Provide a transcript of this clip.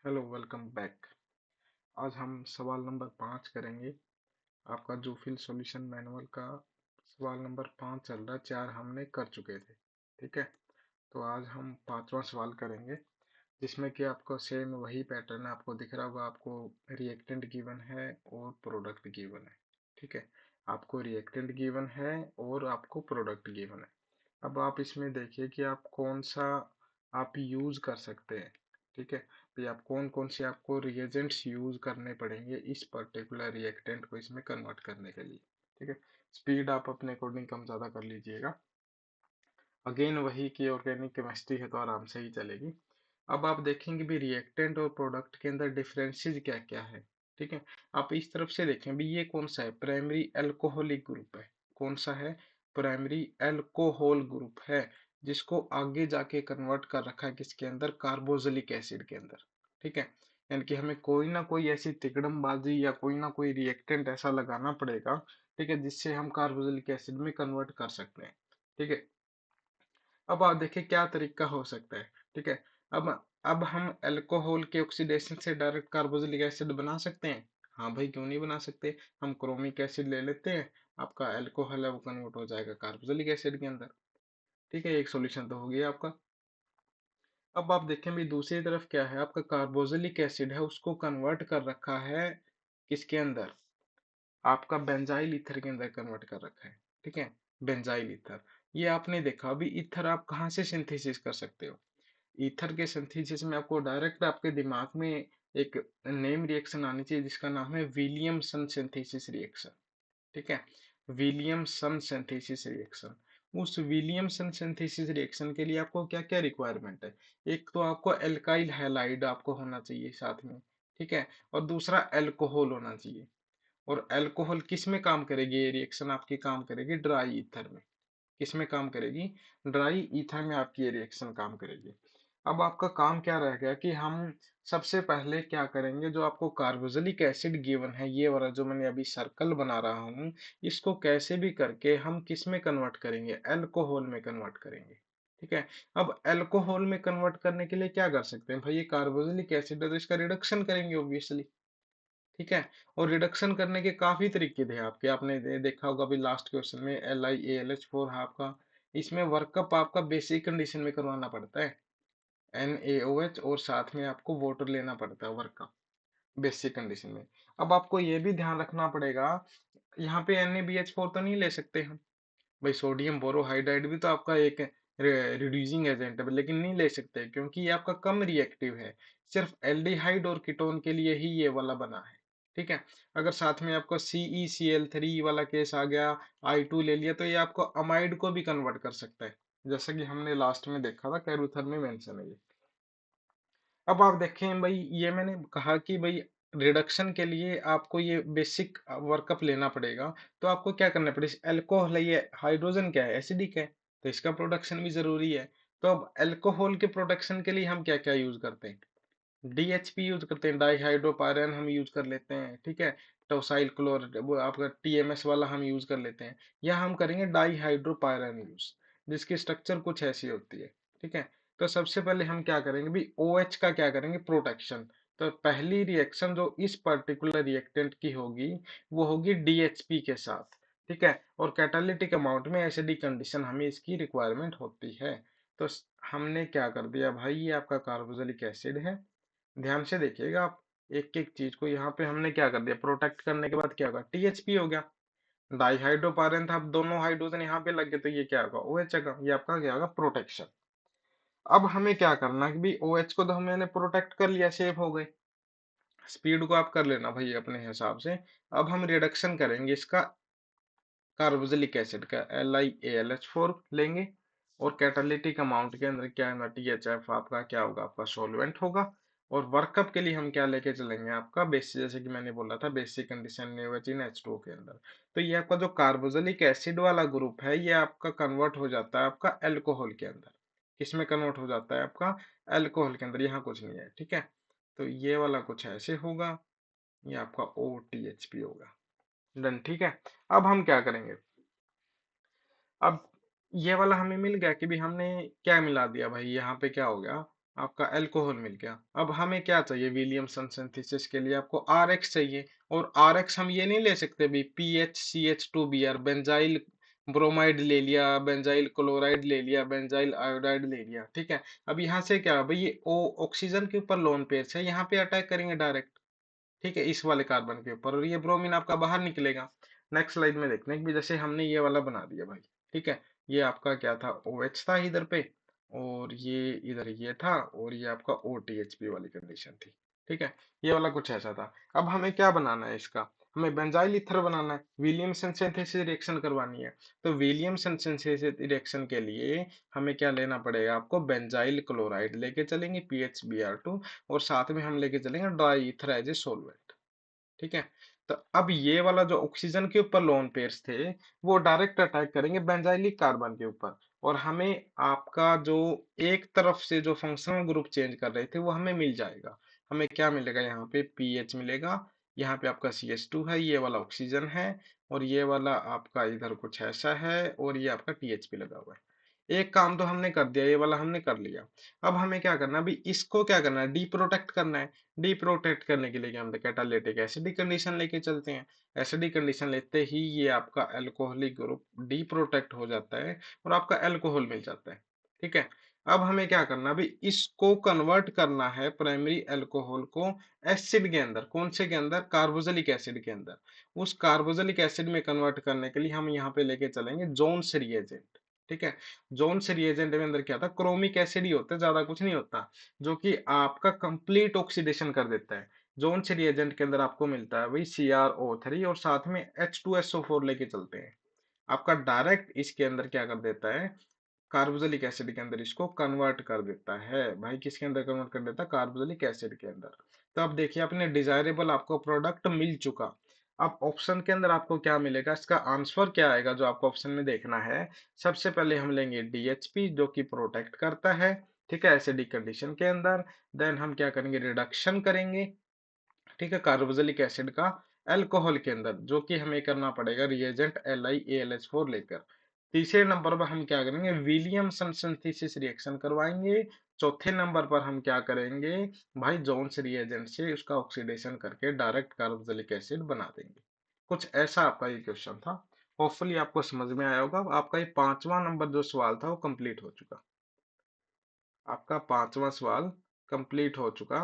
Hello, welcome back. आज हम सवाल नंबर 5 करेंगे। आपका जो फिल सॉल्यूशन मैनुअल का सवाल नंबर 5 चल रहा है, 4 हमने कर चुके थे। ठीक है, तो आज हम 5वां सवाल करेंगे, जिसमें कि आपको सेम वही पैटर्न है। आपको दिख रहा होगा, आपको रिएक्टेंट गिवन है और प्रोडक्ट गिवन है। ठीक है, आपको रिएक्टेंट गिवन है और आपको प्रोडक्ट गिवन है। अब आप इसमें देखिए कि आप कौन सा आप यूज कर सकते हैं। ठीक है, तो आप कौन कौन से आपको रिएजेंट्स यूज करने पड़ेंगे इस पर्टिकुलर रिएक्टेंट को इसमें कन्वर्ट करने के लिए। ठीक है, स्पीड आप अपने अकॉर्डिंग कम ज़्यादा कर लीजिएगा। अगेन वही की ऑर्गेनिक केमिस्ट्री है तो आराम से ही चलेगी। अब आप देखेंगे भी रिएक्टेंट और प्रोडक्ट के अंदर डिफरेंसेस क्या क्या है। ठीक है, आप इस तरफ से देखें भी ये कौन सा है, प्राइमरी अल्कोहलिक ग्रुप है। कौन सा है, प्राइमरी अल्कोहल ग्रुप है, जिसको आगे जाके कन्वर्ट कर रखा है किसके अंदर, कार्बोक्सिलिक एसिड के अंदर। ठीक है, यानी कि हमें कोई ना कोई ऐसी तिकड़मबाजी या कोई ना कोई रिएक्टेंट ऐसा लगाना पड़ेगा, ठीक है, जिससे हम कार्बोक्सिलिक एसिड में कन्वर्ट कर सकते हैं। ठीक है, अब आप देखिए क्या तरीका हो सकता है। ठीक है, अब अब हम अल्कोहल के ऑक्सीडेशन से डायरेक्ट कार्बोक्सिलिक एसिड बना सकते हैं। हाँ भाई, क्यों नहीं बना सकते। हम क्रोमिक एसिड ले लेते हैं, आपका अल्कोहल है वो कन्वर्ट हो जाएगा कार्बोक्सिलिक एसिड के अंदर। ठीक है, एक सॉल्यूशन तो हो गया आपका। अब आप देखें भी दूसरी तरफ क्या है, आपका कार्बोक्सिलिक एसिड है उसको कन्वर्ट कर रखा है किसके अंदर, आपका बेंजाइल ईथर के अंदर कन्वर्ट कर रखा है। ठीक है, बेंजाइल ईथर। ये आपने देखा अभी, ईथर आप कहाँ से सिंथेसिस कर सकते हो। ईथर के सिंथेसिस में आपको डायरेक्ट आपके दिमाग में एक नेम रिएक्शन आनी चाहिए, जिसका नाम है विलियमसन सिंथेसिस रिएक्शन। ठीक है, विलियमसन सिंथेसिस रिएक्शन। उस विलियमसन सिंथेसिस रिएक्शन के लिए आपको क्या क्या रिक्वायरमेंट है। एक तो आपको एल्काइल हैलाइड आपको होना चाहिए साथ में। ठीक है, और दूसरा अल्कोहल होना चाहिए। और अल्कोहल किस में काम करेगी, ये रिएक्शन आपकी काम करेगी ड्राई ईथर में। किस में काम करेगी, ड्राई ईथर में आपकी ये रिएक्शन काम करेगी। अब आपका काम क्या रह गया कि हम सबसे पहले क्या करेंगे, जो आपको कार्बोक्सिलिक एसिड गिवन है, ये वाला जो मैंने अभी सर्कल बना रहा हूँ, इसको कैसे भी करके हम किस में कन्वर्ट करेंगे, अल्कोहल में कन्वर्ट करेंगे। ठीक है, अब अल्कोहल में कन्वर्ट करने के लिए क्या कर सकते हैं भाई, ये कार्बोक्सिलिक एसिड है तो इसका रिडक्शन करेंगे ऑब्वियसली। ठीक है, और रिडक्शन करने के काफी तरीके थे आपके, आपने देखा होगा भी लास्ट क्वेश्चन में LiAlH4 है आपका। इसमें वर्कअप आपका बेसिक कंडीशन में करवाना पड़ता है, NaOH, और साथ में आपको वाटर लेना पड़ता है वर्कअप बेसिक कंडीशन में। अब आपको ये भी ध्यान रखना पड़ेगा, यहाँ पे NaBH4 तो नहीं ले सकते हम भाई, सोडियम बोरोहाइड्राइड भी तो आपका एक रिड्यूसिंग एजेंट है, लेकिन नहीं ले सकते क्योंकि ये आपका कम रिएक्टिव है। सिर्फ एल्डिहाइड और कीटोन के लिए ही ये वाला बना है। ठीक है, अगर साथ में आपको CeCl3 वाला केस आ गया, I2 ले लिया, तो ये आपको अमाइड को भी कन्वर्ट कर सकता है, जैसा कि हमने लास्ट में देखा था, कैरूथर में मेंशन है ये। अब आप देखें भाई, ये मैंने कहा कि भाई रिडक्शन के लिए आपको ये बेसिक वर्कअप लेना पड़ेगा। तो आपको क्या करना पड़ेगा, अल्कोहल है, ये हाइड्रोजन क्या है, एसिडिक है, तो इसका प्रोडक्शन भी जरूरी है। तो अब अल्कोहल के प्रोडक्शन के लिए हम क्या क्या यूज करते हैं, DHP यूज करते हैं, डाईहाइड्रोपायरन हम यूज कर लेते हैं। ठीक है, टोसाइल क्लोराइड वो आपका TMS वाला हम यूज कर लेते हैं, या हम करेंगे डाईहाइड्रोपायरन यूज, जिसकी स्ट्रक्चर कुछ ऐसी होती है। ठीक है, तो सबसे पहले हम क्या करेंगे भी, OH का क्या करेंगे, प्रोटेक्शन। तो पहली रिएक्शन जो इस पर्टिकुलर रिएक्टेंट की होगी, वो होगी DHP के साथ। ठीक है, और कैटालिटिक अमाउंट में एसिडिक कंडीशन हमें इसकी रिक्वायरमेंट होती है। तो हमने क्या कर दिया भाई, ये आपका कार्बोक्सिलिक एसिड है। ध्यान से देखिएगा आप एक एक चीज को, यहाँ पे हमने क्या कर दिया, प्रोटेक्ट करने के बाद क्या होगा, THP हो गया। डाईहाइड्रोपायरन था, अब दोनों हाइड्रोजन यहाँ पे लग गए, तो ये क्या होगा, OH होगा। ये आपका क्या होगा, प्रोटेक्शन। अब हमें क्या करना है कि भाई OH को तो हमने प्रोटेक्ट कर लिया, सेफ हो गए। स्पीड को आप कर लेना भाई अपने हिसाब से। अब हम रिडक्शन करेंगे इसका, कार्बोक्सिलिक एसिड का LiAlH4 लेंगे, और कैटालिटिक अमाउंट के अंदर क्या है, THF आपका क्या होगा, आपका सॉल्वेंट होगा। और वर्कअप के लिए हम क्या लेके चलेंगे, आपका बेसिक, जैसे कि मैंने बोला था, बेसिक कंडीशन NaOH H2O के अंदर। तो ये आपका जो कार्बोक्सिलिक एसिड वाला ग्रुप है, ये आपका कन्वर्ट हो जाता है आपका अल्कोहल के अंदर। किसमें कन्वर्ट हो जाता है आपका, अल्कोहल के अंदर, यहाँ कुछ नहीं है। ठीक है, तो ये वाला कुछ ऐसे होगा, ये आपका OTHP होगा। डन, ठीक है। अब हम क्या करेंगे, अब ये वाला हमें मिल गया कि भी हमने क्या मिला दिया भाई, यहाँ पे क्या हो गया, आपका अल्कोहल मिल गया। अब हमें क्या चाहिए विलियमसन सिंथेसिस के लिए, आपको आरएक्स चाहिए। और आरएक्स हम ये नहीं ले सकते भी PHCH2Br, बेंजाइल ब्रोमाइड ले लिया, बेंजाइल क्लोराइड ले लिया, बेंजाइल आयोडाइड ले लिया, ठीक है। अब यहाँ से क्या भाई, ये ओ ऑक्सीजन के ऊपर लोन पेयर है, यहाँ पे अटैक करेंगे डायरेक्ट, ठीक है, इस वाले कार्बन के ऊपर, और ये ब्रोमीन आपका बाहर निकलेगा। नेक्स्ट स्लाइड में देखते हैं कि जैसे हमने ये वाला बना दिया भाई, ठीक है। ये आपका क्या था, OH था इधर पे, और ये इधर ये था, और ये आपका OTHP वाली कंडीशन थी, ठीक है। ये वाला कुछ ऐसा था। अब हमें क्या बनाना है इसका, हमें बेंजाइल ईथर बनाना है, विलियमसन सिंथेसिस रिएक्शन करवानी है। तो विलियमसन सिंथेसिस रिएक्शन के लिए हमें क्या लेना पड़ेगा, आपको बेंजाइल क्लोराइड लेके चलेंगे PHBr2, और साथ में हम लेके चलेंगे dry ether as a solvent, ठीक है। तो अब ये वाला जो ऑक्सीजन के ऊपर लोन पेयर्स थे, वो डायरेक्ट अटैक करेंगे बेंजाइलिक कार्बन के ऊपर, और हमें आपका जो एक तरफ से जो फंक्शनल ग्रुप चेंज कर रहे थे वो हमें मिल जाएगा। हमें क्या मिलेगा, यहाँ पे पीएच मिलेगा, यहाँ पे आपका CH2 है, ये वाला ऑक्सीजन है, और ये वाला आपका इधर कुछ ऐसा है, और ये आपका THP लगा हुआ है। एक काम तो हमने कर दिया, ये वाला हमने कर लिया। अब हमें क्या करना है, अभी इसको क्या करना है, डी प्रोटेक्ट करना है। डी प्रोटेक्ट करने के लिए क्या हम कैटालिटिक एसिडिक कंडीशन लेके चलते हैं। एसिडिक कंडीशन लेते ही ये आपका अल्कोहलिक ग्रुप डी प्रोटेक्ट हो जाता है, और आपका अल्कोहल मिल जाता है, ठीक है। अब हमें क्या करना, अभी इसको कन्वर्ट करना है प्राइमरी अल्कोहल को एसिड के अंदर, कौन से के अंदर, कार्बोक्सिलिक एसिड के अंदर। उस कार्बोक्सिलिक एसिड में कन्वर्ट करने के लिए हम यहाँ पे लेके चलेंगे जोन्स रिएजेंट, ठीक है। जोन्स रिएजेंट में अंदर क्या था, क्रोमिक एसिड ही होता है, ज्यादा कुछ नहीं होता, जो कि आपका कंप्लीट ऑक्सीडेशन कर देता है। जोन्स रिएजेंट के अंदर आपको मिलता है वही CrO3, और साथ में H2SO4 लेके चलते हैं। आपका डायरेक्ट इसके अंदर क्या कर देता है, कार्बोक्सिलिक एसिड के अंदर इसको कन्वर्ट कर देता है भाई, किसके अंदर कन्वर्ट कर देता है, कार्बोक्सिलिक एसिड के अंदर। तो अब देखिए अपने डिजायरेबल आपको प्रोडक्ट मिल चुका। अब ऑप्शन के अंदर आपको क्या मिलेगा, इसका आंसर क्या आएगा जो आपको ऑप्शन में देखना है। सबसे पहले हम लेंगे DHP जो कि प्रोटेक्ट करता है, ठीक है, एसिडिक कंडीशन के अंदर। देन हम क्या करेंगे, रिडक्शन करेंगे, ठीक है, कार्बोक्सिलिक एसिड का अल्कोहल के अंदर, जो कि हमें करना पड़ेगा रिएजेंट LiAlH4 लेकर। तीसरे नंबर पर हम क्या करेंगे, विलियमसन सिंथेसिस रिएक्शन करवाएंगे। चौथे नंबर पर हम क्या करेंगे भाई, जोन्स रिएजेंट से उसका ऑक्सीडेशन करके डायरेक्ट कार्बोक्सिलिक एसिड बना देंगे। कुछ ऐसा आपका ये क्वेश्चन था। होपफुली आपको समझ में आया होगा। आपका ये 5वां नंबर जो सवाल था वो कंप्लीट हो चुका। आपका 5वां सवाल कंप्लीट हो चुका।